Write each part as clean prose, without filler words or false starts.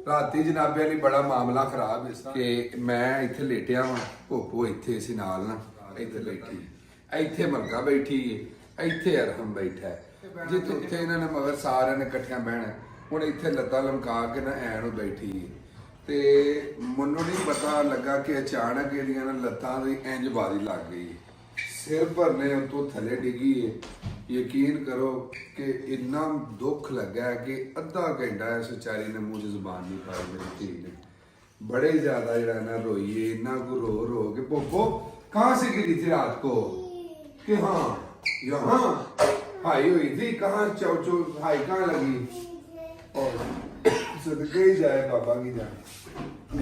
ਰਾਤੀ ਜਨਾਬੇ ਲਈ ਬੜਾ ਮਾਮਲਾ ਖਰਾਬ ਇਸ ਕਿ ਮੈਂ ਇੱਥੇ ਲੇਟਿਆ ਵਾਂ, ਭੋਪੋ ਇੱਥੇ ਸੀ ਨਾਲ ਨਾ, ਇੱਥੇ ਬੈਠੀ, ਇੱਥੇ ਮਲਕਾ ਬੈਠੀ, ਇੱਥੇ ਅਰਹਮ ਬੈਠਾ, ਜਿੱਥੇ ਉੱਥੇ ਇਹਨਾਂ ਨੇ ਮਗਰ ਸਾਰਿਆਂ ਨੇ ਇਕੱਠਿਆਂ ਬਹਿਣਾ, ਹੁਣ ਇੱਥੇ ਲੱਤਾਂ ਲਮਕਾ ਕੇ ਨਾ ਐਨ ਨੂੰ ਬੈਠੀ। ਤੇ ਮੈਨੂੰ ਨਹੀਂ ਪਤਾ ਲੱਗਾ ਕਿ ਅਚਾਨਕ ਇਹਦੀਆਂ ਨਾ ਲੱਤਾਂ ਦੀ ਇੰਜ ਬਾਰੀ ਲੱਗ ਗਈ, ਸਿਰ ਭਰਨੇ ਉੱਤੋਂ ਥੱਲੇ ਡਿੱਗੀ ਹੈ। ਯਕੀਨ ਕਰੋ ਕਿ ਇੰਨਾ ਦੁੱਖ ਲੱਗਾ ਕਿ ਅੱਧਾ ਘੰਟਾ ਇਸ ਵਿਚਾਰੀ ਨੇ ਮੂੰਹ 'ਚ ਜ਼ੁਬਾਨ ਨਹੀਂ ਪਾਈ ਮੇਰੀ ਧੀ ਨੇ। बड़े ज्यादा जरा ना रोइए, इतना को रो के पोपो कहाँ से गिरी थी रात को? कि हाँ यहाँ हाई हुई थी, कहाँ चौचो हाई कहाँ लगी? और सदके ही जाए बाबा की जान,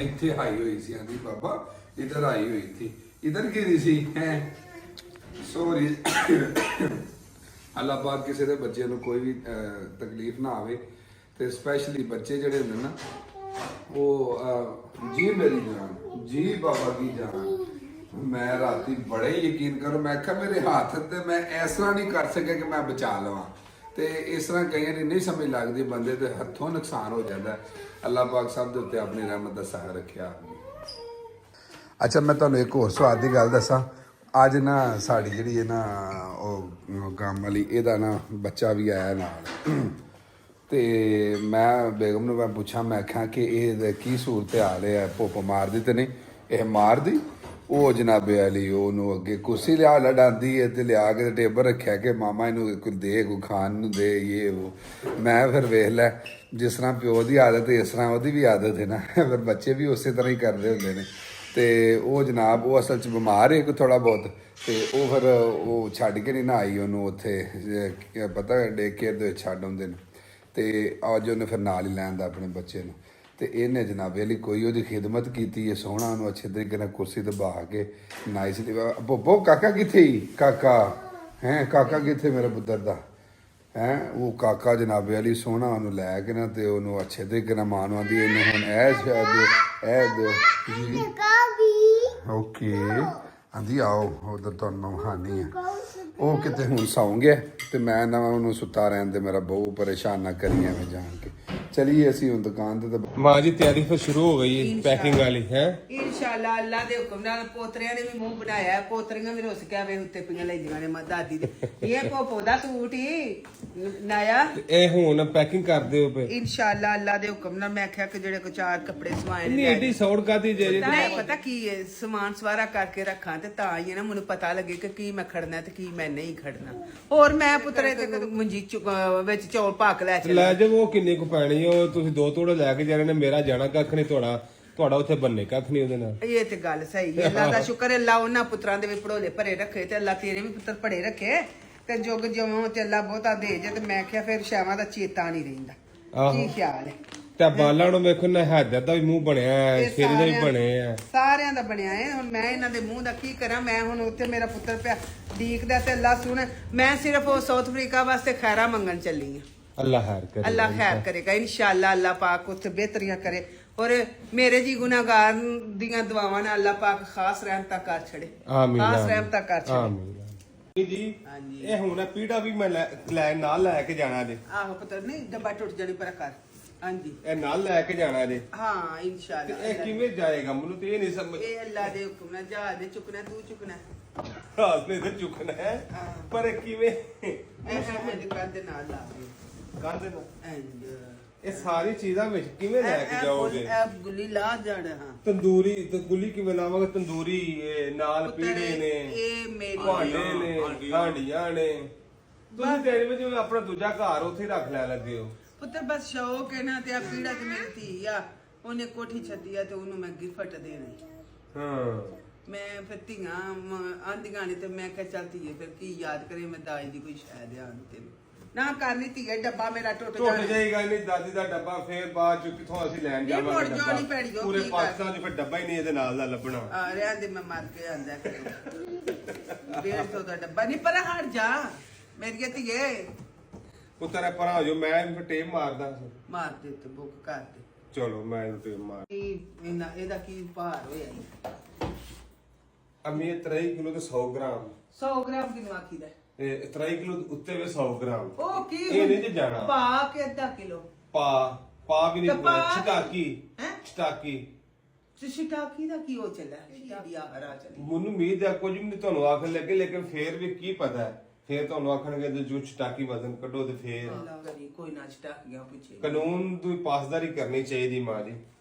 इतने हाई हुई सी आंधी बाबा इधर आई हुई थी, इधर गिरी सी है। सॉरी अल्लाह पाक किसी के बच्चे को कोई भी तकलीफ ना आवे, ते स्पेशली बच्चे जड़े होंदे ना वो जी मेरी जान, जी बाबा की जान। मैं राती बड़े यकीन करो, मैं क्या मेरे हाथ ते मैं इस तरह नहीं कर सके कि मैं बचा लवा, ते इस तरह कई बार नहीं समझ लगती, बंदे ते हथों नुकसान हो जाता है। अल्लाह पाक सब दे उत्ते अपनी रहमत दा सहारा रखिया। अच्छा मैं तुहानू एक होर स्वाद की गल दसा, अज ना साड़ी जिहड़ी है ना ओ गम वाली इहदा ना बच्चा भी आया नाल, ਤੇ ਮੈਂ ਬੇਗਮ ਨੂੰ ਮੈਂ ਪੁੱਛਾਂ, ਮੈਂ ਆਖਿਆ ਕਿ ਇਹ ਕੀ ਸੂਰਤ ਹਾਲ ਹੈ, ਭੁੱਪ ਮਾਰਦੀ ਤੇ ਨਹੀਂ? ਇਹ ਮਾਰਦੀ? ਉਹ ਜਨਾਬੇ ਵਾਲੀ ਉਹਨੂੰ ਅੱਗੇ ਕੁਰਸੀ ਲਿਆ ਲੜਾਉਂਦੀ ਹੈ ਤੇ ਲਿਆ ਕੇ ਟੇਬਲ ਰੱਖਿਆ ਕਿ ਮਾਮਾ ਇਹਨੂੰ ਕੋਈ ਦੇ, ਕੋਈ ਖਾਣ ਨੂੰ ਦੇ, ਇਹ ਉਹ। ਮੈਂ ਫਿਰ ਵੇਖ ਲੈ, ਜਿਸ ਤਰ੍ਹਾਂ ਪਿਓ ਦੀ ਆਦਤ ਹੈ ਇਸ ਤਰ੍ਹਾਂ ਉਹਦੀ ਵੀ ਆਦਤ ਹੈ ਨਾ, ਫਿਰ ਬੱਚੇ ਵੀ ਉਸੇ ਤਰ੍ਹਾਂ ਹੀ ਕਰਦੇ ਹੁੰਦੇ ਨੇ। ਤੇ ਉਹ ਜਨਾਬ ਉਹ ਅਸਲ 'ਚ ਬਿਮਾਰ ਹੈ ਕੋਈ ਥੋੜ੍ਹਾ ਬਹੁਤ, ਤੇ ਉਹ ਫਿਰ ਉਹ ਛੱਡ ਕੇ ਨਹੀਂ ਨਾ ਆਈ ਉਹਨੂੰ ਉੱਥੇ, ਪਤਾ ਡੇ ਕੇਅਰ ਦੇ ਵਿੱਚ ਛੱਡ ਆਉਂਦੇ ਨੇ, ਤੇ ਅੱਜ ਉਹਨੇ ਫਿਰ ਨਾਲ ਹੀ ਲੈਣ ਦਾ ਆਪਣੇ ਬੱਚੇ ਨੂੰ। ਤੇ ਇਹਨੇ ਜਨਾਬੇ ਲਈ ਕੋਈ ਉਹਦੀ ਖਿਦਮਤ ਕੀਤੀ ਹੈ, ਸੋਹਣਾ ਉਹਨੂੰ ਅੱਛੇ ਤਰੀਕੇ ਨਾਲ ਕੁਰਸੀ ਤੇ ਬਹਾ ਕੇ ਨਾਈਸਲੀ। ਭੋਪੋ ਕਾਕਾ ਕਿੱਥੇ ਹੀ? ਕਾਕਾ ਹੈ, ਕਾਕਾ ਕਿੱਥੇ ਮੇਰਾ ਪੁੱਤਰ ਦਾ ਹੈ? ਉਹ ਕਾਕਾ ਜਨਾਬੇ ਵਾਲੀ ਸੋਹਣਾ ਉਹਨੂੰ ਲੈ ਕੇ ਨਾ ਤੇ ਉਹਨੂੰ ਅੱਛੇ ਤਰੀਕੇ ਨਾਲ ਮਾਂ ਨੂੰ ਆਂਦੀ ਇਹਨੂੰ ਹੁਣ ਇਹ ਦਿਓ ਜੀ, ਓਕੇ ਆਂਦੀ ਆਓ ਉਧਰ ਤੁਹਾਨੂੰ ਹਾਨੀ ਹੈ। ਉਹ ਕਿਤੇ ਹੁਣ ਸੌਂ ਗਿਆ ਤੇ ਮੈਂ ਨਾ ਉਹਨੂੰ ਸੁੱਤਾ ਰਹਿਣ ਦੇ, ਮੇਰਾ ਬਹੁ ਪਰੇਸ਼ਾਨ ਨਾ ਕਰੀ ਐਵੇਂ ਜਾਣ ਕੇ। ਚਲੀਏ ਅਸੀਂ ਹੁਣ ਦੁਕਾਨ ਤੇ। ਮਾਂ ਜੀ ਤਿਆਰੀ ਫਿਰ ਸ਼ੁਰੂ ਹੋ ਗਈ ਹੈ ਪੈਕਿੰਗ ਵਾਲੀ ਹੈ इंशाल्लाह अल्लाह दे हुक्म नाल पोतरियां ने भी मुंह बनाया, पोतरियां भी रुस के आवे उत्ते पियां लईदियां ने दादी दे। ये पोपो दा सूट ही नया ਇਹ ਹੁਣ ਪੈਕਿੰਗ ਕਰਦੇ ਹੋ ਪਏ इंशाल्लाह अल्लाह दे हुक्म नाल। मैं आख्या कि जेड़े को चार कपड़े सवाए ਨਹੀਂ ਏਡੀ ਸੌੜ ਕਾਦੀ ਜੇ पता की है समान सवारा करके रखा ते तां ही ना मैनू पता लगे कि की मैं खड़ना ते की मैं नहीं खड़ना। और मैं पुत्रे ते मुंजी विच चौल पाक लै ਲੈ ਜਾਓ। ਉਹ ਕਿੰਨੇ ਕੁ ਪੈਣੀ? ਉਹ ਤੁਸੀਂ ਦੋ ਤੋੜੇ ਲੈ ਕੇ ਜਾਣੇ ਨੇ, ਮੇਰਾ ਜਾਣਾ ਕੱਖ ਨਹੀਂ, ਤੁਹਾਡਾ ਉੱਥੇ ਬੰਨੇ ਕੱਖ ਨਹੀਂ ਉਹਦੇ ਨਾਲ। ਇਹ ਤੇ ਗੱਲ ਸਹੀ ਹੈ। ਅੱਲਾ ਦਾ ਸ਼ੁਕਰ ਹੈ, ਅੱਲਾ ਉਹਨਾਂ ਪੁੱਤਰਾਂ ਦੇ ਵੀ ਪੜੋਲੇ ਭਰੇ ਰੱਖੇ ਤੇ ਅੱਲਾ ਤੇਰੇ ਵੀ ਪੁੱਤਰ ਪੜੇ ਰੱਖੇ ਤੇ ਜੁਗ ਜਿਉਂ ਤੇ ਅੱਲਾ ਬਹੁਤਾ ਦੇ ਜੇ। ਤੇ ਮੈਂ ਕਿਹਾ ਫਿਰ ਸ਼ਾਮਾਂ ਦਾ ਚੇਤਾ ਨਹੀਂ ਰਹਿੰਦਾ। ਕੀ ਖਿਆਲ ਹੈ? ਤੇ ਬਾਲਾਂ ਨੂੰ ਵੇਖੋ ਨਾ, ਹੈਦਰ ਦਾ ਵੀ ਮੂੰਹ ਬਣਿਆ ਹੈ, ਸਿਰ ਦਾ ਵੀ ਬਣਿਆ ਹੈ, ਸਾਰਿਆਂ ਦਾ ਬਣਿਆ ਹੈ। ਹੁਣ ਮੈਂ ਇਹਨਾਂ ਦੇ ਮੂੰਹ ਦਾ ਕੀ ਕਰਾਂ? ਮੈਂ ਹੁਣ ਉੱਥੇ ਮੇਰਾ ਪੁੱਤਰ ਪਿਆ ਡੀਕਦਾ ਤੇ ਅੱਲਾ ਸੁਣ, ਮੈਂ ਸਿਰਫ ਉਹ ਸਾਊਥ ਅਫਰੀਕਾ ਵਾਸਤੇ ਖੈਰਾ ਮੰਗਣ ਚੱਲੀ ਹਾਂ। ਅੱਲਾ ਖੈਰ ਕਰੇ, ਅੱਲਾ ਖੈਰ ਕਰੇਗਾ इंशाल्लाह। अल्लाह पाक उत्थे बेहतरियां करे और मेरे जी गुनाहगार दियां दुआवां नाल अल्लाह पाक खास रहमतां कर छड़े, आमीन, खास आमीन, रहमतां कर छड़े। ਆਮੀਨ ਜੀ। ਇਹ ਹੁਣ ਪੀੜਾ ਵੀ ਮੈਂ ਲੈ ਨਾਲ ਲੈ ਕੇ ਜਾਣਾ ਜੇ। ਆਹੋ ਪੁੱਤਰ ਨਹੀਂ ਡੱਬਾ ਟੁੱਟ ਜਾਣੀ ਪਰ ਕਰ। ਹਾਂਜੀ ਇਹ ਨਾਲ ਲੈ ਕੇ ਜਾਣਾ ਜੇ। ਹਾਂ इंशाल्लाह। ਇਹ ਕਿਵੇਂ ਜਾਏਗਾ ਮੈਨੂੰ ਤੇ ਇਹ ਨਹੀਂ ਸਮਝ। ਇਹ ਅੱਲਾ ਦੇ ਹੁਕਮ ਨਾਲ ਜਹਾਜ਼ ਨੇ ਚੁੱਕਣਾ, ਤੂੰ ਚੁੱਕਣਾ, ਰਾਤ ਨੇ ਤੇ ਚੁੱਕਣਾ ਹੈ, ਪਰ ਕਿਵੇਂ? ਇਹ ਹਮਦ ਕਰ ਦੇ ਨਾਲ ਲਾ ਦੇ ਕੰਧ ਨੂੰ ਇੰਜ। ਇਹ ਸਾਰੀ ਚੀਜ਼ਾਂ ਵਿੱਚ ਕਿਵੇਂ ਲੈ ਕੇ ਜਾਓਗੇ? ਇਹ ਗੁੱਲੀ ਲਾ ਜਾਣਾ। ਹਾਂ ਤੰਦੂਰੀ ਤੇ ਗੁੱਲੀ ਕਿਵੇਂ ਲਾਵਾਂਗੇ? ਤੰਦੂਰੀ ਨਾਲ ਪੀੜੇ ਨੇ, ਇਹ ਮੇਰੀ ਭਾਂਡੇ ਨੇ, ਹਾਂਡੀਆਂ ਨੇ। ਤੁਸੀਂ ਤੇਰੇ ਵਿੱਚ ਆਪਣਾ ਦੂਜਾ ਘਰ ਉੱਥੇ ਹੀ ਰੱਖ ਲੈ ਲੱਗੇ ਹੋ। ਪੁੱਤਰ ਬਸ ਸ਼ੌਕ ਹੈ ਨਾ। ਤੇ ਆ ਪੀੜਾ ਤੇ ਮੇਰੀ ਧੀ ਆ, ਉਹਨੇ ਕੋਠੀ ਛੱਡੀ ਆ ਤੇ ਉਹਨੂੰ ਮੈਂ ਗਿਫਟ ਦੇਣੀ। ਹਾਂ ਮੈਂ ਫਿਰ ਧੀਆਂ ਆਂਦੀਆਂ ਨੇ ਤੇ ਮੈਂ ਕਿਹਾ ਚੱਲ ਧੀਏ ਫਿਰ ਕੀ ਯਾਦ ਕਰੇ, ਮੈਂ ਦਾਜ ਦੀ ਕੋਈ ਸ਼ਾਇਦ ਆਣ ਤੈਨੂੰ ਨਾ ਕਰਨੀ ਧੀਏ। ਡੱਬਾ ਮੇਰਾ ਟੁੱਟ ਜਾਏਗਾ ਨਹੀਂ ਦਾਦੀ ਦਾ ਡੱਬਾ, ਫੇਰ ਬਾਅਦ ਚ ਕਿੱਥੋਂ ਅਸੀਂ ਲੈਣ ਜਾਵਾਂਗੇ? ਮੁੜ ਜਾਣੀ ਪੈਣੀ ਉਹ ਪੂਰੇ ਕੀ ਪਾਕਿਸਤਾਨ ਚ ਫਿਰ ਡੱਬਾ ਹੀ ਨਹੀਂ ਇਹਦੇ ਨਾਲ ਦਾ ਲੱਭਣਾ। ਆ ਰਿਆਂ ਦੇ ਮੈਂ ਮਰ ਕੇ ਆਂਦਾ 150 ਦਾ ਡੱਬਾ ਨਹੀਂ ਪਰ ਹਟ ਜਾ ਮੇਰੀ ਧੀਏ। ਪੁੱਤਰ ਪਰਾਂ ਹੋ ਜਾਓ, ਮੈਂ ਫਿਰ ਟੇਪ ਮਾਰਦਾ। ਮਾਰ ਦੇ ਤੇ ਬੁੱਕ ਕਰ ਦੇ। ਚਲੋ ਮੈਂ ਇਹਨੂੰ ਟੇਪ ਮਾਰ। ਇਹਦਾ ਕੀ ਭਾਰ ਹੋਇਆ? ਅਮੀ 23 ਕਿਲੋ ਤੇ 100 ਗ੍ਰਾਮ। 100 ਗ੍ਰਾਮ ਕਿਨੂੰ ਆਖੀਦਾ? ਇਹ 23 ਕਿਲੋ ਉੱਤੇ ਵੀ 100 ਗ੍ਰਾਮ। ਉਹ ਕੀ ਇਹ ਨਹੀਂ ਤੇ ਜਾਣਾ ਪਾ ਕੇ ਅੱਧਾ ਕਿਲੋ ਪਾ ਪਾ ਵੀ ਨਹੀਂ ਤੇ ਪਾ- ਛਟਾਕੀ ਹੈਂ? ਛਟਾਕੀ ਤੇ ਸ਼ਿਟਾਕੀ ਦਾ ਕੀ ਉਹ ਚੱਲਿਆ ਸ਼ਿਟਾਕੀ ਹਰਾ ਚੱਲਿਆ ਮੈਨੂੰ ਉਮੀਦ ਹੈ ਕੁਝ ਵੀ ਨਹੀਂ ਤੁਹਾਨੂੰ ਆਖਣ ਲੱਗੇ ਲੇਕਿਨ ਫੇਰ ਵੀ ਕੀ ਪਤਾ ਹੈ ਫੇਰ ਤੁਹਾਨੂੰ ਆਖਣਗੇ ਜੇ ਜੋ ਛਟਾਕੀ ਵਜ਼ਨ ਕੱਢੋ ਤੇ ਫੇਰ ਅੱਲਾ ਕਰੀ ਕੋਈ ਨਾ ਸ਼ਿਟਾਕੀਆਂ ਪੁੱਛੇ ਕਾਨੂੰਨ ਦੀ ਪਾਸਦਾਰੀ ਕਰਨੀ ਚਾਹੀਦੀ ਮਾਂ ਦੀ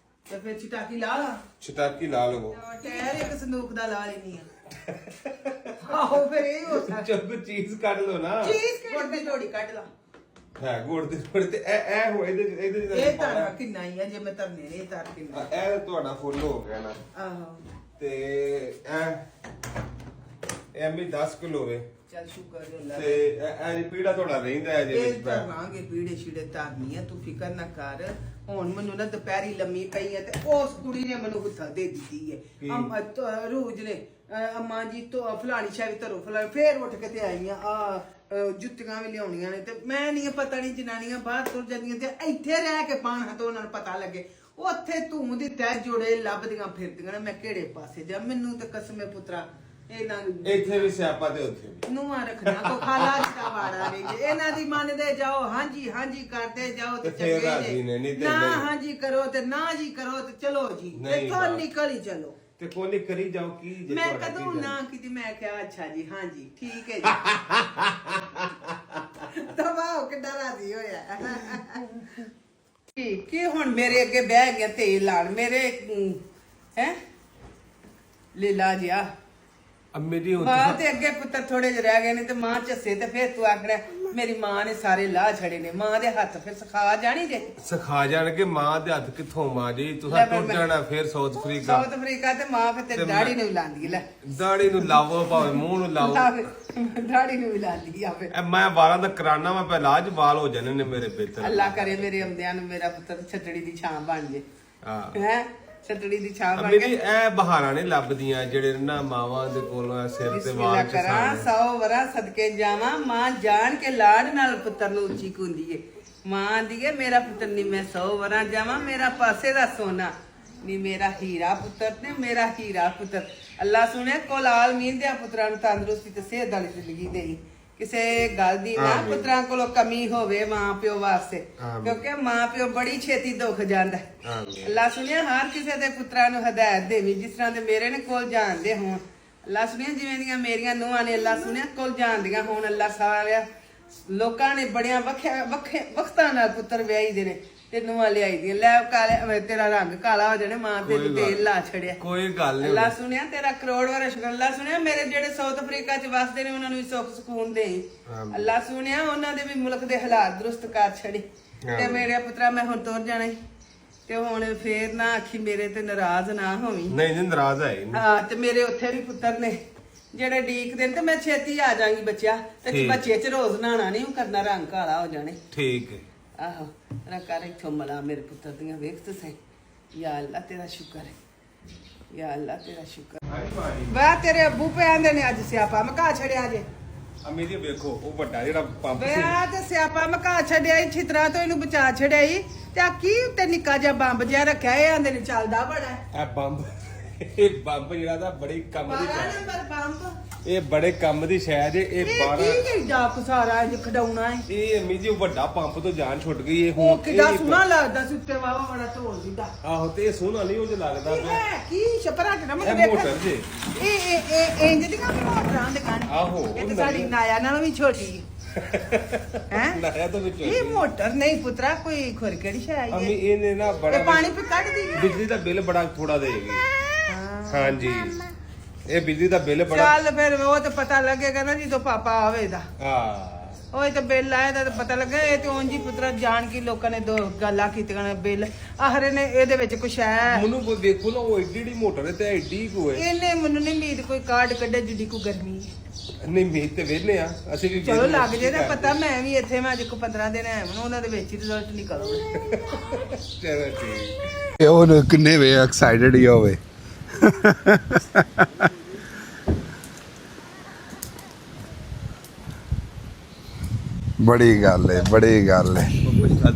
ਤੇ ਫਿਰ ਸ਼ਿਟਾਕੀ ਲਾ ਲਾ ਛਟਾਕੀ ਲਾ ਲਵੋ ਟਾਇਰ ਇੱਕ ਸੰਦੂਕ ਦਾ ਲਾ ਲੈਣੀ ਆ ਆਹੋ ਫਿਰ ਇਹ ਹੋ ਸਕਦਾ ਜਦ ਚੀਜ਼ ਕੱਢ ਲਓ ਨਾ ਚੀਜ਼ ਕਿਹੜੀ ਜੋੜੀ ਕੱਢ ਲਾ ਹੈ ਗੁੜ ਦੇ ਗੁੜ ਤੇ ਇਹ ਹੋ ਇਹਦੇ ਇਹ ਤਾਂ ਕਿੰਨਾ ਹੀ ਆ ਜੇ ਮੈਂ ਧਰਨੇ ਨੇ ਇਹ ਧਰ ਕਿੰਨਾ ਇਹ ਤੁਹਾਡਾ ਫੁੱਲ ਹੋ ਗਿਆ ਨਾ ਆਹੋ ਤੇ ਇਹ ਵੀ 10 ਕਿਲੋ ਹੋਵੇ ਚੱਲ ਸ਼ੁਕਰ ਹੈ ਅੱਲਾ ਤੇ ਇਹ ਪੀੜਾ ਤੁਹਾਡਾ ਰਹਿੰਦਾ ਹੈ ਜੇ ਇਹ ਵਿੱਚ ਧਰਾਂਗੇ ਪੀੜੇ ਛੀੜੇ ਧਰਨੀ ਆ ਤੂੰ ਫਿਕਰ ਨਾ ਕਰ ਹੁਣ ਮੈਨੂੰ ਨਾ ਦੁਪਹਿਰੀ ਲੰਮੀ ਪਈ ਹੈ ਤੇ ਉਸ ਕੁੜੀ ਨੇ ਮੈਨੂੰ ਹੁੱਥਾ ਦੇ ਦਿੱਤੀ ਹੈ ਰੋਜ਼ ਨੇ ਅੰਮਾ ਜੀ ਤੋਂ ਫਲਾਣੀ ਸ਼ਾਇਦ ਧਰੋ ਫਲਾਣੀ ਫੇਰ ਉੱਠ ਕੇ ਤੇ ਆਈਆਂ ਆ ਜੁੱਤੀਆਂ ਵੀ ਲਿਆਉਣੀਆਂ ਨੇ ਤੇ ਮੈਂ ਨਹੀਂ ਪਤਾ ਨਹੀਂ ਜਨਾਨੀਆਂ ਬਾਹਰ ਤੁਰ ਜਾਂਦੀਆਂ ਤੇ ਇੱਥੇ ਰਹਿ ਕੇ ਪਾਣਾ ਤਾਂ ਉਹਨਾਂ ਨੂੰ ਪਤਾ ਲੱਗੇ ਉੱਥੇ ਧੂਮ ਦੀ ਤਹਿ ਜੋੜੇ ਲੱਭਦੀਆਂ ਫਿਰਦੀਆਂ ਨੇ ਮੈਂ ਕਿਹੜੇ ਪਾਸੇ ਜਾ ਮੈਨੂੰ ਤੇ ਕਸਮੇ ਪੁੱਤਰਾ ਇਹਨਾਂ ਇੱਥੇ ਵੀ ਸਿਆਪਾ ਤੇ ਉੱਥੇ ਵੀ ਨੂੰਹਾਂ ਰੱਖਣਾ ਕੋ ਖਾਲਾ ਦਾ ਵਾੜਾ ਨਹੀਂ ਜੇ ਇਹਨਾਂ ਦੀ ਮੰਨਦੇ ਜਾਓ ਹਾਂਜੀ ਹਾਂਜੀ ਕਰਦੇ ਜਾਓ ਤੇ ਤੇ ਫੇਰ ਚੰਗੇ ਰਾਜ਼ੀ ਨੇ, ਜੇ ਨਹੀਂ ਤੇ ਨਾ ਨਹੀਂ। ਹਾਂਜੀ ਕਰੋ ਤੇ ਨਾ ਜੀ ਕਰੋ ਤੇ ਚਲੋ ਜੀ ਨਹੀਂ ਇੱਥੋਂ ਬਾਤ। ਨਿਕਲ ਹੀ ਚਲੋ ਤੇ ਕੋਲੀ ਕਰੀ ਜਾਓ ਕੀ ਜੇ ਮੈਂ ਤੁਹਾਡਾ ਕਦੋਂ ਕੀ ਨਾ ਕੀਤੀ ਮੈਂ ਕਿਹਾ ਅੱਛਾ ਜੀ ਹਾਂਜੀ ਠੀਕ ਹੈ ਜੀ ਤਵਾਓ ਕਿੱਡਾ ਰਾਜ਼ੀ ਹੋਇਆ ਕੀ ਹੁਣ ਮੇਰੇ ਅੱਗੇ ਬਹਿ ਗਿਆ ਤੇਲ ਲਾਣ ਮੇਰੇ ਹੈ ਲੀਲਾ ਜਿਆ ਅੰਮੀ ਦੀ ਹੁਣ ਮਾਂ ਤੇ ਅੱਗੇ ਪੁੱਤਰ ਥੋੜੇ ਜਿਹੇ ਰਹਿ ਗਏ ਨੇ ਤੇ ਮਾਂ ਝੱਸੇ ਤੇ ਫਿਰ ਤੂੰ ਆਖਣਾ ਮੇਰੀ ਮਾਂ ਨੇ ਸਾਰੇ ਲਾਹ ਛੜੇ ਨੇ ਮਾਂ ਦੇ ਹੱਥ ਫਿਰ ਸਿਖਾ ਜਾਣੀ ਜੇ ਸਿਖਾ ਜਾਣਗੇ ਮਾਂ ਦੇ ਹੱਥ ਕਿੱਥੋਂ ਮਾਂ ਜੀ ਲੈ ਤੁਸੀਂ ਫਿਰ ਟੁੱਟ ਮੈਂ- ਜਾਣਾ ਫਿਰ ਸਾਊਥ ਅਫਰੀਕਾ ਸਾਊਥ ਅਫਰੀਕਾ ਤੇ ਮਾਂ ਫਿਰ ਤੇਰੀ ਤੇ ਦਾੜੀ ਮੈਂ- ਨੂੰ ਵੀ ਲਾਂਦੀ ਲੈ ਦਾੜੀ ਨੂੰ ਲਾਵੋ ਭਾਵੇਂ ਮੂੰਹ ਨੂੰ ਲਾਵੋ ਦਾੜੀ ਨੂੰ ਵੀ ਲਾਂਦੀ ਆ ਫਿਰ ਮੈਂ ਵਾਲਾਂ ਦਾ ਕਰਾਨਾ ਮੈਂ ਪਹਿਲਾਂ ਅੱਜ ਵਾਲ ਹੋ ਜਾਣੇ ਨੇ ਮੇਰੇ ਬਿਹਤਰ ਅੱਲਾ ਕਰੇ ਮੇਰੇ ਆਉਂਦਿਆਂ ਨੂੰ ਮੇਰਾ ਪੁੱਤਰ ਛੱਟੜੀ ਦੀ ਛਾਂ ਬਣ ਜੇ ਹਾਂ ਹੈ ਛੱਟੜੀ ਦੀ ਛਾਂ ਬਣ ਅੰਮੀ ਕੇ ਜੀ ਇਹ ਬਹਾਰਾਂ ਨਹੀਂ ਲੱਭਦੀਆਂ ਜਿਹੜੇ ਨਾ ਮਾਵਾਂ ਦੇ ਕੋਲੋਂ ਸਿਰ ਤੇ ਬਿਸਮਿਲ੍ਲਾ ਵਾਲ ਕਰਾਂ ਚਸਾਣ 100 ਵਰਾ ਸਦਕੇ ਜਾਵਾਂ ਮਾਂ ਜਾਣ ਕੇ ਲਾੜ ਨਾਲ ਪੁੱਤਰ ਨੂੰ ਉੱਚੀ ਕੁੰਦੀ ਏ ਮਾਂ ਦੀ ਏ ਮੇਰਾ ਪੁੱਤਰ ਨਹੀਂ ਮੈਂ 100 ਵਰਾ ਜਾਵਾਂ ਮੇਰਾ ਪਾਸੇ ਦਾ ਸੋਨਾ ਨੀ ਮੇਰਾ ਹੀਰਾ ਪੁੱਤਰ ਤੇ ਮੇਰਾ ਹੀਰਾ ਪੁੱਤਰ ਅੱਲਾ ਸੁਣੇ ਕੋਲ ਆਲਮੀਨ ਦੇ ਪੁੱਤਰਾਂ ਨੂੰ ਤੰਦਰੁਸਤੀ ਤੇ ਸਿਹਤ ਵਾਲੀ ਜ਼ਿੰਦਗੀ ਦੇਈ ਕਿਸੇ ਗੱਲ ਦੀ ਨਾ ਆਮੀਨ। ਪੁੱਤਰਾਂ ਕੋਲੋਂ ਕਮੀ ਹੋਵੇ ਮਾਂ ਪਿਓ ਵਾਸਤੇ ਆਮੀਨ। ਕਿਉਂਕਿ ਮਾਂ ਪਿਓ ਬੜੀ ਛੇਤੀ ਦੁੱਖ ਜਾਂਦਾ ਹੈ। ਆਮੀਨ। ਅੱਲਾ ਸੁਣਿਆ ਹਰ ਕਿਸੇ ਦੇ ਪੁੱਤਰਾਂ ਨੂੰ ਹਦਾਇਤ ਦੇਵੀ ਜਿਸ ਤਰ੍ਹਾਂ ਦੇ ਮੇਰੇ ਨੇ ਕੋਲ ਜਾਣਦੇ ਹੋਣ ਅੱਲਾ ਸੁਣਿਆ ਜਿਵੇਂ ਦੀਆਂ ਮੇਰੀਆਂ ਨੂੰਹਾਂ ਨੇ ਅੱਲਾ ਸੁਣਿਆ ਕੋਲ ਜਾਣਦੀਆਂ ਹੋਣ ਅੱਲਾ ਸਾਰਿਆ ਲੋਕਾਂ ਨੇ ਬੜਿਆਂ ਵਕਤਾਂ ਨਾਲ ਪੁੱਤਰ ਵਿਆਹੀ ਦੇ ਨੇ ਤੇ ਨੂੰਹਾਂ ਲਿਆਈ ਦੀਆਂ ਲੈ ਕਾਲੇ ਤੇਰਾ ਰੰਗ ਕਾਲਾ ਹੋ ਜਾਣੇ ਮਾਂ ਤੇ ਕੋਈ ਗੱਲ ਤੇਲ ਲਾ ਛੜਿਆ ਕੋਈ ਗੱਲ ਨਹੀਂ ਅੱਲਾ ਸੁਣਿਆ ਤੇਰਾ ਕਰੋੜ ਵਾਰ ਸ਼ੁਕਰ ਅੱਲਾ ਸੁਣਿਆ ਮੇਰੇ ਜਿਹੜੇ ਸਾਊਥ ਅਫਰੀਕਾ ਚ ਵਸਦੇ ਨੇ ਉਹਨਾਂ ਨੂੰ ਵੀ ਸੁੱਖ ਸਕੂਨ ਦੇ ਆਮੀਨ। ਅੱਲਾ ਸੁਣਿਆ ਉਹਨਾਂ ਦੇ ਵੀ ਮੁਲਕ ਦੇ ਹਾਲਾਤ ਦਰੁਸਤ ਕਰ ਛੜੀ ਤੇ ਆਮੀਨ। ਮੇਰੇ ਪੁੱਤਰਾ ਮੈਂ ਹੁਣ ਤੁਰ ਜਾਣਾ ਈ। ਤੇ ਹੁਣ ਫੇਰ ਨਾ ਆਖੀ ਮੇਰੇ ਤੇ ਨਾਰਾਜ਼ ਨਾ ਹੋਵੀਂ ਨਹੀਂ ਨਹੀਂ ਨਾਰਾਜ਼ ਹੈ ਹਾਂ ਤੇ ਮੇਰੇ ਉੱਥੇ ਵੀ ਪੁੱਤਰ ਨੇ ਜਿਹੜੇ ਡੀਕਦੇ ਨੇ ਤੇ ਮੈਂ ਛੇਤੀ ਆ ਜਾਾਂਗੀ ਬੱਚਿਆ ਤੇ ਠੀਕ। ਬੱਚੇ ਚ ਰੋਜ਼ ਨਹਾਣਾ ਨਹੀਂ ਕਰਨਾ ਰੰਗ ਕਾਲਾ ਹੋ ਜਾਣੇ ਠੀਕ ਹੈ ਆਹੋ ਰੱਖਾ ਇੱਥੋਂ ਮਲਾ ਮੇਰੇ ਪੁੱਤਰ ਦੀਆਂ ਵੇਖ ਤੇ ਸਹੀ ਯਾ ਅੱਲਾ ਤੇਰਾ ਸ਼ੁਕਰ ਹੈ ਯਾ ਅੱਲਾ ਤੇਰਾ ਸ਼ੁਕਰ ਵਾ ਤੇਰੇ ਅੱਬੂ ਪੇ ਆਂਦੇ ਨੇ ਅੱਜ ਸਿਆਪਾ ਮਕਾ ਛੜਿਆ ਜੇ ਅੰਮੀ ਜੀ ਵੇਖੋ ਉਹ ਵੱਡਾ ਜਿਹੜਾ ਪੰਪ ਵੇ ਸੀ ਆ ਤੇ ਸਿਆਪਾ ਮਕਾ ਛੜਿਆ ਈ ਛਿਤਰਾ ਤੋਂ ਇਹਨੂੰ ਬਚਾ ਛੜਿਆ ਈ ਤੇ ਆ ਕੀ ਉੱਤੇ ਨਿੱਕਾ ਜਿਹਾ ਬੰਬ ਜਿਹਾ ਰੱਖਿਆ ਇਹ ਆਂਦੇ ਨੇ ਚੱਲਦਾ ਬੜਾ ਹੈ। ਇਹ ਬੰਬ ਇਹ ਬੰਬ ਜਿਹੜਾ ਦਾ ਬੜੀ ਕੰਮ ਦੀ 12 ਸ਼ੈ ਨੰਬਰ ਬੰਬ ਇਹ ਬੜੇ ਕੰਮ ਦੀ ਸ਼ੈ ਜੇ ਇਹ ਇਹ 12 ਕੀ ਕਿੱਡਾ ਕੁਸਾਰਾ ਇਹ ਖਡਾਉਣਾ ਹੈ ਇਹ ਅੰਮੀ ਜੀ ਉਹ ਵੱਡਾ ਪੰਪ ਤੋਂ ਜਾਨ ਛੁੱਟ ਗਈ ਇਹ ਉਹ ਹੁਣ ਕਿੱਡਾ ਇਹ- ਸੋਹਣਾ ਲੱਗਦਾ ਸੀ ਉੱਤੇ ਵਾਵਾ ਬੜਾ ਢੋਲ ਦਿੰਦਾ ਆਹੋ ਤੇ ਇਹ ਸੋਹਣਾ ਨਹੀਂ ਉਹ ਜਿਹਾ ਲੱਗਦਾ ਇਹ ਪਿਆ ਹੈ ਕੀ ਛਪਰਾ ਕਿ ਨਾ ਇਹ ਮੈਨੂੰ ਮੋਟਰ ਜੇ ਇਹ ਇੰਜ ਦੀਆਂ ਮੋਟਰਾਂ ਦੇ ਕੰਨ ਆਹੋ, ਇਹ ਉਹ ਤਾਂ ਸਾਡੀ ਨਵੀਂ। ਨਾਇਆ ਨਾਲੋਂ ਵੀ ਛੋਟੀ ਹੈ ਨਾਇਆ ਤੋਂ ਵਿੱਚ ਇਹ ਮੋਟਰ ਨਹੀਂ ਪੁੱਤਰਾ ਕੋਈ ਖੁਰ ਕਿਹੜੀ ਸ਼ੈ ਆਈ ਅੰਮੀ ਹੈ ਇਹਨੇ ਨਾ ਬੜਾ ਇਹ ਪਾਣੀ ਪੀ ਕੱਢਦੀ ਹੈ ਬਿਜਲੀ ਦਾ ਬਿੱਲ ਬੜਾ ਥੋੜਾ ਦੇਗੀ ਹਾਂਜੀ ਇਹ ਬਿਜਲੀ ਦਾ ਬਿੱਲ ਬੜਾ ਚੱਲ ਫਿਰ ਉਹ ਤੇ ਪਤਾ ਲੱਗੇਗਾ ਨਾ ਜਦੋਂ ਪਾਪਾ ਆਵੇਗਾ ਹਾਂ ਉਹ ਤੇ ਬਿੱਲ ਆਇਆ ਤਾਂ ਪਤਾ ਲੱਗਾ ਇਹ ਤੇ ਉਂਝ ਹੀ ਪੁੱਤਰਾ ਜਾਣ ਕੀ ਲੋਕਾਂ ਨੇ ਦੋ ਗੱਲਾਂ ਕੀਤੀਆਂ ਨੇ ਬਿੱਲ ਆਖਰੇ ਨੇ ਇਹਦੇ ਵਿੱਚ ਕੁਛ ਹੈ ਮੈਨੂੰ ਕੋਈ ਵੇਖੋ ਨਾ ਉਹ ਏਡੀ ਏਡੀ ਮੋਟਰ ਹੈ ਤੇ ਏਡੀ ਕੋ ਹੈ ਇਹਨੇ ਮੈਨੂੰ ਨਹੀਂ ਉਮੀਦ ਕੋਈ ਕਾਰਡ ਕੱਢੇ ਜਿੱਡੀ ਕੋ ਗਰਮੀ ਹੈ। ਨਹੀਂ ਮੇਰ ਤੇ ਵੇਲੇ ਆ ਅਸੀਂ ਵੀ ਚਲੋ ਵਿਹਲੇ ਲੱਗ ਜੇ ਤਾਂ ਕੀ ਪਤਾ ਮੈਂ ਵੀ ਇੱਥੇ ਮੈਂ ਅੱਜ ਕੋ 15 ਦਿਨ ਆਇਆ ਮੈਨੂੰ ਉਹਨਾਂ ਦੇ ਵਿੱਚ ਹੀ ਰਿਜ਼ਲਟ ਨਿਕਲੂਗਾ ਚਲੋ ਠੀਕ ਉਹ ਕਿੰਨੇ ਵੇ ਐਕਸਾਈਟਡ ਹੀ ਹੋਵੇ ਬੜੀ ਗੱਲ ਹੈ ਬੜੀ ਗੱਲ ਹੈ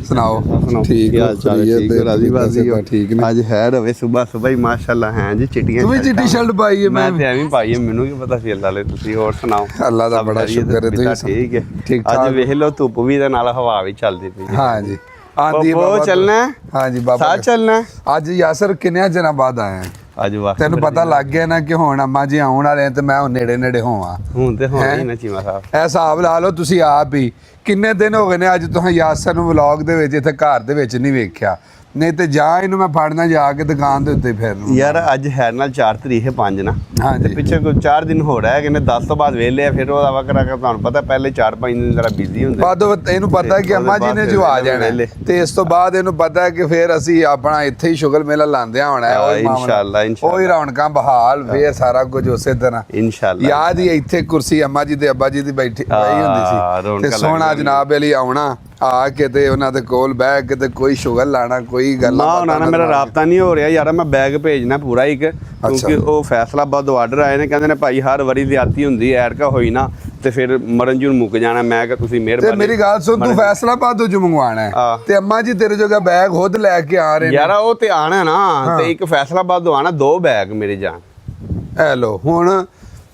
ਸੁਣਾਓ ਠੀਕ ਕੀ ਹਾਲ ਚਾਲ ਹੈ? ਠੀਕ ਹੋ? ਰਾਜ਼ੀ ਬਾਜ਼ੀ ਹੋ? ਠੀਕ ਨੇ ਅੱਜ ਹੈ ਰਵੇ ਸਵੇਰ ਹੀ ਮਾਸ਼ਾਅੱਲਾ ਹੈ ਜੀ ਚਿੱਟੀਆਂ ਤੂੰ ਵੀ ਚਿੱਟੀ ਸ਼ਰਟ ਪਾਈ ਹੈ ਮੈਂ ਤੇ ਐਵੇਂ ਪਾਈ ਹੈ ਮੈਨੂੰ ਕੀ ਪਤਾ ਸੀ ਅੱਲਾ ਲੈ ਤੁਸੀਂ ਹੋਰ ਸੁਣਾਓ ਅੱਲਾ ਦਾ ਸਭ ਬੜਾ ਖੈਰੀਅਤ, ਸ਼ੁਕਰ ਹੈ, ਤੁਸੀਂ ਤਬੀਅਤਾਂ ਠੀਕ ਹੈ ਠੀਕ ਠਾਕ। ਅੱਜ ਵੇਖ ਲਓ ਧੁੱਪ ਵੀ ਦੇ ਨਾਲ ਹਵਾ ਵੀ ਚੱਲਦੀ ਪਈ ਹੈ। ਹਾਂ ਜੀ ਆਂਦੀ ਉਹ ਬਾਬਾ ਚੱਲਣਾ ਹੈ? ਹਾਂਜੀ ਬਾਬਾ ਸਾਥ ਚੱਲਣਾ ਹੈ? ਅੱਜ ਯਾਸਰ ਕਿੰਨਿਆਂ ਦਿਨਾਂ ਬਾਅਦ ਆਇਆ ਅੱਜ ਵਕਤ ਤੈਨੂੰ ਪਤਾ ਲੱਗ ਗਿਆ ਨਾ ਕਿ ਹੁਣ ਅੰਮਾ ਜੀ ਆਉਣ ਵਾਲੇ ਆ ਤੇ ਮੈਂ ਹੁਣ ਨੇੜੇ ਨੇੜੇ ਹੋਵਾਂ ਹੁਣ ਤੇ ਹੋਣਾ ਹੀ ਨਾ ਚੀਮਾ ਸਾਹਿਬ। ਇਹ ਹਿਸਾਬ ਲਾ ਲਓ ਤੁਸੀਂ ਆਪ ਹੀ ਕਿੰਨੇ ਦਿਨ ਹੋ ਗਏ ਨੇ ਅੱਜ ਤੁਸੀਂ ਯਾਸਰ ਨੂੰ ਵਲੌਗ ਦੇ ਵਿੱਚ ਇੱਥੇ ਘਰ ਦੇ ਵਿੱਚ ਨਹੀਂ ਵੇਖਿਆ ਨਹੀਂ ਤੇ ਜਾਂ ਇਹਨੂੰ ਮੈਂ ਫੜਨਾ ਜਾ ਕੇ ਦੁਕਾਨ ਦੇ ਉੱਤੇ ਫਿਰ ਨੂੰ ਯਾਰ ਅੱਜ ਹੈ ਨਾਲ 4 ਤਰੀਕ ਹੈ 5 ਨਾ ਹਾਂਜੀ। ਤੇ ਪਿੱਛੇ ਕੋਈ 4 ਦਿਨ ਹੋ ਰਿਹਾ ਕਹਿੰਦੇ 10 ਤੋਂ ਬਾਅਦ ਵੇਲੇ ਆ ਫਿਰ ਉਹਦਾ ਵਕਰਾ ਕਰ ਤੁਹਾਨੂੰ ਪਤਾ ਪਹਿਲੇ 4-5 ਦਿਨ ਜਰਾ ਬਿਜ਼ੀ ਹੁੰਦੇ ਬਾਦੋਂ ਇਹਨੂੰ ਪਤਾ ਹੈ ਕਿ ਅੰਮਾ ਜੀ ਨੇ ਜੋ ਆ ਜਾਣਾ ਹੈ ਤੇ ਇਸ ਤੋਂ ਬਾਅਦ ਇਹਨੂੰ ਪਤਾ ਹੈ ਕਿ ਫਿਰ ਅਸੀਂ ਆਪਣਾ ਇੱਥੇ ਹੀ ਸ਼ੁਗਲ ਮੇਲਾ ਲਾਉਂਦਿਆਂ ਹੋਣਾ ਹੈ ਉਹੀ ਮਾਮਲਾ। ਇਨਸ਼ਾਅੱਲਾ ਉਹੀ ਰੌਣਕਾਂ ਬਹਾਲ ਫੇਰ ਸਾਰਾ ਕੁਝ ਉਸੇ ਤਰ੍ਹਾਂ ਇਨਸ਼ਾਅੱਲਾ ਯਾਦ ਹੀ ਇੱਥੇ ਕੁਰਸੀ ਅੰਮਾ ਜੀ ਤੇ ਅੱਬਾ ਜੀ ਦੀ ਬੈਠੀ ਪਈ ਹੁੰਦੀ ਸੀ ਰੌਣਕਾਂ ਤੇ ਸੋਹਣਾ ਲੱਗਦੀਆਂ। ਜਨਾਬ ਅਲੀ ਆਉਣਾ ਆ ਕੇ ਤੇ ਉਹਨਾਂ ਦੇ ਕੋਲ ਬਹਿ ਕੇ ਤੇ ਕੋਈ ਸ਼ੁਗਲ ਲਾਣਾ ਕੋਈ ਗੱਲ ਮਾਂ ਉਹਨਾਂ ਨਾਲ ਮੇਰਾ ਰਾਬਤਾ ਨਹੀਂ ਹੋ ਰਿਹਾ ਯਾਰ ਮੈਂ ਬੈਗ ਭੇਜਣਾ ਪੂਰਾ ਇੱਕ ਕਿਉਂਕਿ ਉਹ ਫੈਸਲਾਬਾਦ ਤੋਂ ਆਰਡਰ ਆਏ ਨੇ ਕਹਿੰਦੇ ਨੇ ਭਾਈ ਹਰ ਵਾਰੀ ਜ਼ਿਆਦਤੀ ਹੁੰਦੀ ਐ ਐਰਕਾ ਹੋਈ ਨਾ ਤੇ ਫਿਰ ਮਰਨਜੂਨ ਮੁੱਕ ਜਾਣਾ ਮੈਂ ਕਿ ਤੁਸੀਂ ਤੇ ਮਿਹਰਬਾਨੀ ਮੇਰੀ ਗੱਲ ਸੁਣ ਤੂੰ ਫੈਸਲਾਬਾਦ ਤੋਂ ਮੰਗਵਾਣਾ ਹੈ ਹਾਂ। ਤੇ ਅੰਮਾ ਜੀ ਤੇਰੇ ਜੋਗਾ ਬੈਗ ਖੁਦ ਲੈ ਕੇ ਆ ਰਹੇ ਨੇ ਯਾਰ ਉਹ ਤੇ ਆਣਾ ਨਾ ਤੇ ਇੱਕ ਫੈਸਲਾਬਾਦ ਤੋਂ ਆਣਾ 2 ਬੈਗ ਮੇਰੇ ਜਾਨ ਐ ਲੋ ਹੁਣ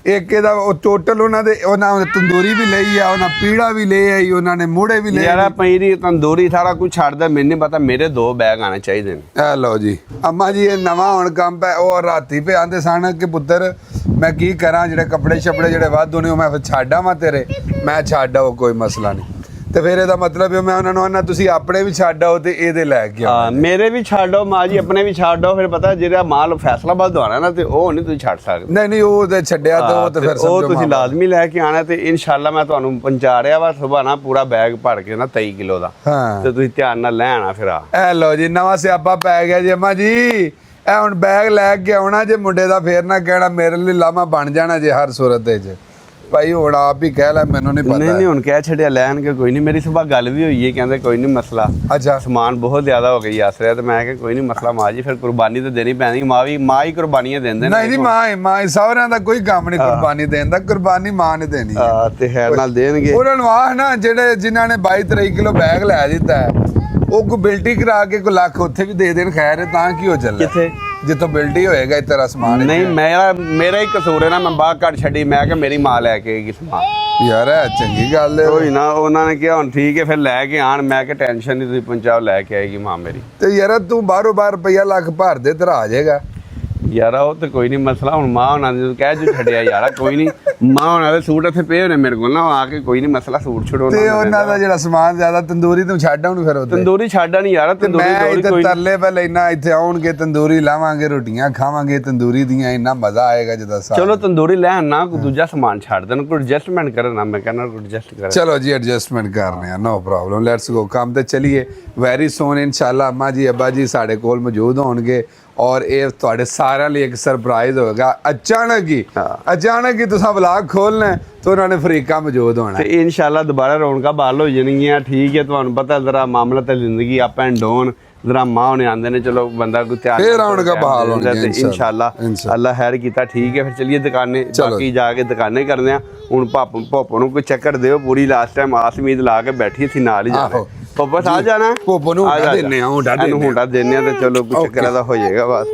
ਇੱਕ ਇਹਦਾ ਉਹ ਟੋਟਲ ਉਹਨਾਂ ਨੇ ਤੰਦੂਰੀ ਵੀ ਲਈ ਆ ਉਹਨਾਂ ਪੀੜਾ ਵੀ ਲੈ ਆਈ ਉਹਨਾਂ ਨੇ ਮੂੜੇ ਵੀ ਲੈ ਯਾਰ ਪਈਰੀ ਤੰਦੂਰੀ ਸਾਰਾ ਕੁਝ ਛੱਡਦਾ ਮੈਨੂੰ ਨਹੀਂ ਪਤਾ ਮੇਰੇ 2 ਬੈਗ ਆਣੇ ਚਾਹੀਦੇ ਨੇ ਐ ਲੋ ਜੀ ਅੰਮਾ ਜੀ ਇਹ ਨਵਾਂ ਹੁਣ ਕੰਮ ਪੈ ਉਹ ਰਾਤੀ ਪੇ ਆਂਦੇ ਸਨ ਕਿ ਪੁੱਤਰ ਮੈਂ ਕੀ ਕਰਾਂ ਜਿਹੜੇ ਕੱਪੜੇ ਛਪੜੇ ਜਿਹੜੇ ਵਾਧੂ ਨੇ ਉਹ ਮੈਂ ਫਿਰ ਛੱਡ ਆਵਾਂ ਤੇਰੇ ਮੈਂ ਛੱਡ ਆਓ ਕੋਈ ਮਸਲਾ ਨਹੀਂ ਤੇ ਫਿਰ ਇਹਦਾ ਮਤਲਬ ਹੈ ਮੈਂ ਉਹਨਾਂ ਨੂੰ ਆਨਾ ਤੁਸੀਂ ਆਪਣੇ ਵੀ ਛੱਡ ਆਓ ਤੇ ਇਹਦੇ ਲੈ ਕੇ ਆਓ ਮੇਰੇ ਵੀ ਛੱਡੋ ਮਾਂ ਜੀ ਆਪਣੇ ਵੀ ਛੱਡੋ ਫਿਰ ਪਤਾ ਜਿਹੜਾ ਮਾਲ ਫੈਸਲਾਬਾਦ ਤੋਂ ਆਣਾ ਨਾ ਤੇ ਉਹ ਨਹੀਂ ਤੁਸੀਂ ਛੱਡ ਸਕਦੇ ਨਹੀਂ ਨਹੀਂ ਉਹ ਤੇ ਛੱਡਿਆ ਤੇ ਉਹ ਤੇ ਫਿਰ ਉਹ ਸਮਝੋ ਤੁਸੀਂ ਮਾਮਲਾ। ਲਾਜ਼ਮੀ ਲੈ ਕੇ ਆਣਾ ਤੇ ਇਨਸ਼ਾਅੱਲਾ ਮੈਂ ਤੁਹਾਨੂੰ ਪਹੁੰਚਾ ਰਿਹਾ ਵਾ ਸੁਬਾਹ ਨਾ ਪੂਰਾ ਬੈਗ ਭਰ ਕੇ ਨਾ 23 ਕਿਲੋ ਦਾ ਹਾਂ ਤੇ ਤੁਸੀਂ ਧਿਆਨ ਨਾਲ ਲੈ ਆਣਾ ਫਿਰ ਆ ਐ ਲੋ ਜੀ ਨਵਾਂ ਸਿਆਪਾ ਪੈ ਗਿਆ ਜੀ ਅੰਮਾ ਜੀ ਇਹ ਹੁਣ ਬੈਗ ਲੈ ਕੇ ਆਉਣਾ ਜੇ ਮੁੰਡੇ ਦਾ ਫੇਰ ਨਾ ਕਹਿਣਾ ਮੇਰੇ ਲਈ ਲਾਮਾ ਬਣ ਜਾਣਾ ਜੇ ਹਰ ਸੂਰਤ ਦੇ ਚ ਭਾਈ ਹੁਣ ਆਪ ਹੀ ਕਹਿ ਲੈ ਮੈਨੂੰ ਨਹੀਂ ਨਹੀਂ ਪਤਾ ਨਹੀਂ ਹੁਣ ਕਹਿ ਛੱਡਿਆ ਲੈਣਗੇ ਕੋਈ ਨਹੀਂ ਮੇਰੀ ਸੁਬਾਹ ਗੱਲ ਵੀ ਹੋਈ ਹੈ ਕਹਿੰਦੇ ਕੋਈ ਨਹੀਂ ਮਸਲਾ ਅੱਛਾ ਸਮਾਨ ਬਹੁਤ ਜ਼ਿਆਦਾ ਹੋ ਗਈ ਆਸਰਿਆ ਤੇ ਮੈਂ ਕਿਹਾ ਕੋਈ ਨਹੀਂ ਮਸਲਾ ਮਾਂ ਜੀ ਫਿਰ ਕੁਰਬਾਨੀ ਤਾਂ ਦੇਣੀ ਪੈਣੀ ਮਾਂ ਹੀ ਕੁਰਬਾਨੀਆਂ ਦਿੰਦੇ ਨਹੀਂ ਜੀ ਮਾਂ ਸਹੁਰਿਆਂ ਦਾ ਕੋਈ ਕੰਮ ਨਹੀਂ ਕੁਰਬਾਨੀ ਦੇਣ ਦਾ ਕੁਰਬਾਨੀ ਮਾਂ ਨੇ ਦੇਣੀ ਹੈ ਤੇ ਹੈਰ ਨਾਲ ਦੇਣਗੇ ਉਹਨਾਂ ਨੂੰ ਆਹ ਨਾ ਜਿਹੜੇ ਜਿਨ੍ਹਾਂ ਨੇ 22-23 ਕਿਲੋ ਬੈਗ ਲੈ ਦਿੱਤਾ ਹੈ ਉਹ ਕੋ ਬਿਲਟੀ ਕਰਾ ਕੇ ਕੋ ਲੱਖ ਉੱਥੇ ਵੀ ਦੇ ਦੇਣ ਖੈਰ ਹੈ ਤਾਂ ਕੀ ਹੋ ਚੱਲੇ ਕਿੱਥੇ ਜਿੱਥੋਂ ਬਿਲਟੀ ਹੋਏਗਾ ਤੇਰਾ ਸਮਾਨ ਨਹੀਂ ਮੇਰਾ ਹੀ ਕਸੂਰ ਹੈ ਨਾ ਮੈਂ ਬਾਹਰ ਕੱਢ ਛੱਡੀ ਮੈਂ ਕਿ ਮੇਰੀ ਮਾਂ ਲੈ ਕੇ ਆਏਗੀ ਸਮਾਨ ਯਾਰ ਇਹ ਚੰਗੀ ਗੱਲ ਹੈ ਕੋਈ ਨਾ ਉਹਨਾਂ ਨੇ ਕਿਹਾ ਹੁਣ ਠੀਕ ਹੈ ਫਿਰ ਲੈ ਕੇ ਆਣ ਮੈਂ ਕਿ ਟੈਨਸ਼ਨ ਨਹੀਂ ਤੁਸੀਂ ਪਹੁੰਚਾਓ ਲੈ ਕੇ ਆਏਗੀ ਮਾਂ ਮੇਰੀ ਤੇ ਯਾਰ ਤੂੰ ਬਾਹਰੋਂ ਬਾਹਰ ਰੁਪਈਆ ਲੱਖ ਭਰ ਦੇ ਤੇਰਾ ਆ ਜਾਏਗਾ ਯਾਰ ਉਹ ਤੇ ਕੋਈ ਨਹੀਂ ਮਸਲਾ ਹੁਣ ਮਾਂ ਉਹਨਾਂ ਨੇ ਕਹਿ ਜੂ ਛੱਡਿਆ ਯਾਰ ਕੋਈ ਨਹੀਂ ਮਾਂ ਉਹਨਾਂ ਦੇ ਸੂਟ ਇੱਥੇ ਪਏ ਹੋਣੇ ਮੇਰੇ ਕੋਲ ਨਾ ਆ ਕੇ ਕੋਈ ਨਹੀਂ ਮਸਲਾ ਸੂਟ ਛੜੋ ਤੇ ਉਹਨਾਂ ਦਾ ਜਿਹੜਾ ਸਮਾਨ ਜ਼ਿਆਦਾ ਤੰਦੂਰੀ ਤੂੰ ਛੱਡ ਆਉਣ ਫਿਰ ਉੱਥੇ ਤੰਦੂਰੀ ਛੱਡਾ ਨਹੀਂ ਯਾਰ ਤੰਦੂਰੀ ਮੈਂ ਲੋੜੀ ਇੱਥੇ ਕੋਈ ਤਰਲੇ ਪਹਿਲੇ ਇੰਨਾ ਇੱਥੇ ਆਉਣਗੇ ਤੰਦੂਰੀ ਲਾਵਾਂਗੇ ਰੋਟੀਆਂ ਖਾਵਾਂਗੇ ਤੰਦੂਰੀ ਦੀਆਂ ਇੰਨਾ ਮਜ਼ਾ ਆਏਗਾ ਜਦੋਂ ਸਾਰਾ ਚਲੋ ਤੰਦੂਰੀ ਲੈ ਆਣਾ ਕੋਈ ਦੂਜਾ ਸਮਾਨ ਛੱਡ ਦੇਣ ਕੋਈ ਐਡਜਸਟਮੈਂਟ ਕਰਨਾ ਮੈਂ ਕਹਿੰਦਾ ਕੋਈ ਐਡਜਸਟ ਕਰ ਚਲੋ ਜੀ ਐਡਜਸਟਮੈਂਟ ਕਰਨੇ ਆ ਨੋ ਪ੍ਰੋਬਲਮ ਲੈਟਸ ਗੋ ਕੰਮ ਤੇ ਚਲੀਏ ਵੈਰੀ ਸੂਨ ਇਨਸ਼ਾਅੱਲਾ ਅੰਮਾ ਜੀ ਅੱਬਾ ਜੀ ਸਾਡੇ ਕੋਲ ਮੌਜੂਦ ਹੋਣਗੇ ਔਰ ਇਹ ਤੁਹਾਡੇ ਸਾਰਿਆਂ ਲਈ ਇੱਕ ਸਰਪ੍ਰਾਈਜ਼ ਹੋਵੇਗਾ ਅਚਾਨਕ ਹੀ ਤੁਸੀਂ ਵਲੌਗ ਖੋਲਣਾ ਤੇ ਉਹਨਾਂ ਨੇ ਫਰੀਕਾ ਮੌਜੂਦ ਹੋਣਾ ਤੇ ਇਨਸ਼ਾਅੱਲਾ ਦੁਬਾਰਾ ਰੌਣਕਾਂ ਬਹਾਲ ਹੋ ਜਾਣਗੀਆਂ ਠੀਕ ਹੈ ਤੁਹਾਨੂੰ ਪਤਾ ਜ਼ਰਾ ਮਾਮਲਾ ਤੇ ਜ਼ਿੰਦਗੀ ਅਪ ਐਂਡ ਡਾਊਨ ਜ਼ਰਾ ਮਾਂ ਹੋਣੇ ਆਉਂਦੇ ਨੇ ਚਲੋ ਬੰਦਾ ਕੋਈ ਧਿਆਨ ਫਿਰ ਰੌਣਕਾਂ ਬਹਾਲ ਹੋਣਗੀਆਂ ਤੇ ਇਨਸ਼ਾਅੱਲਾ ਅੱਲਾ ਖੈਰ ਕੀਤਾ ਠੀਕ ਹੈ ਫਿਰ ਚਲਿਏ ਦੁਕਾਨੇ ਬਾਕੀ ਜਾ ਕੇ ਦੁਕਾਨੇ ਕਰਦੇ ਆ ਹੁਣ ਪਾਪਾ ਨੂੰ ਕੋਈ ਚੱਕਰ ਦਿਓ ਪੂਰੀ ਲਾਸਟ ਟਾਈਮ ਆਸ ਉਮੀਦ ਲਾ ਕੇ ਬੈਠੀ ਸੀ ਨਾਲ ਹੀ ਜਾਣਾ ਪਾਪਾ ਆ ਜਾਣਾ ਪਾਪਾ ਨੂੰ ਹੁਟਾ ਦਿੰਨੇ ਆ ਹੁਟਾ ਦਿੰਨੇ ਆ ਤੇ ਚਲੋ ਕੁਛ ਚੱਕਰ ਦਾ ਹੋ ਜਾਏਗਾ ਬਸ